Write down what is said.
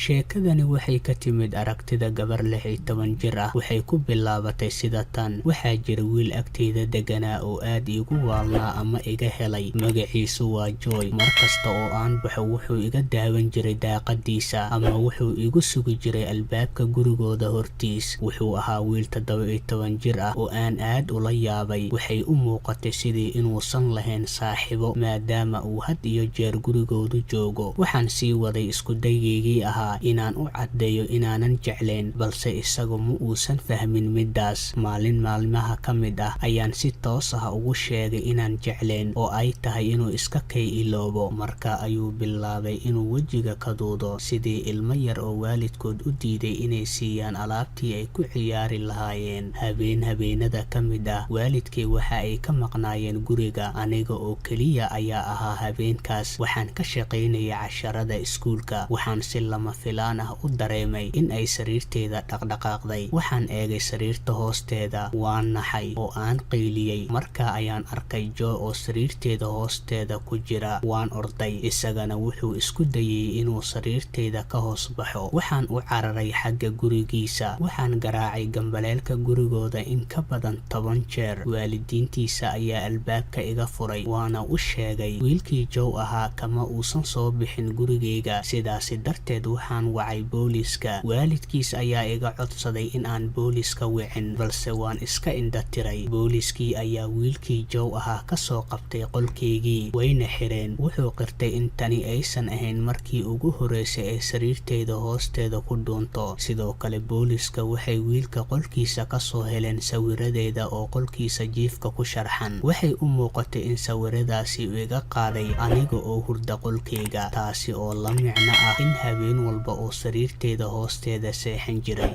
sheekadani waxay ka timid aragtida gabar 16 jir ah. waxay ku bilaabatay sida tan: waxaa jira wiil agteyda deganaa oo aad iigu waalnaa ama iga helay. magaciisu waa Joy. markasta oo aan baxo wuxuu iga daawan jiray daaqadiisa ama wuxuu igu sugi jiray albaabka gurigooda hortiis. wuxuu ahaa wiil 17 jir ah oo aan aad ula yaabay. waxay u muuqatay sidii inuusan lahayn saaxiibo maadaama uu had iyo jeer gurigoodu joogo. waxaan sii waday isku dayaygii ahaa inaan u caddeeyo inaanan jeclayn, balse isagu ma uusan fahmin midaas. maalin maalmaha ka mid ah ayaan si toos ah ugu sheegay inaan jeclayn oo ay tahay inuu iska kay iloobo. marka ayuu bilaabay inuu wejiga ka duudo sidii ilmo yar oo waalidkood u diiday inay siiyaan alaabtii ay ku ciyaari lahaayeen. habeenada ka mid ah waalidkay waxa ay ka maqnaayeen guriga, aniga oo keliya ayaa ahaa habeenkaas. waxaan ka shaqaynayay casharada iskuulka. waxaan si lama filaan ah u dareemay in ay sariirteeda dhaqdhaqaaqday. waxaan eegay sariirta hoosteeda, waan naxay oo aan qayliyey. marka ayaan arkay Joy oo sariirteeda hoosteeda ku jira. waan orday, isagana wuxuu isku dayay inuu sariirteeda ka hoos baxo. waxaan u cararay xagga gurigiisa. waxaan garaacay gambaleelka gurigooda in ka badan 10 jeer. waalidiintiisa ayaa albaabka iga furay, waana u sheegay wiilkii Joy ahaa kama uusan soo bixin gurigeyga. sidaasi darteed waxaan wacay booliiska. waalidkiis ayaa iga codsaday in aan booliiska wicin, balse waan iska indhatiray. booliiskii ayaa wiilkii Joy ahaa ka soo qabtay qolkeygii, wayna xireen. wuxuu qirtay in tani aysan ahayn markii ugu horeysay ee sariirteeda hoosteeda ku dhuunto. sidoo kale booliiska waxay wiilka qolkiisa ka soo heleen sawiradeeda oo qolkiisa jiifka ku sharxan. waxay u muuqatay in sawiradaasi iga qaaday aniga oo hurda qolkeyga, taasi oo la micno ah in habeen walba oo sariirteeda hoosteeda seexan jiray.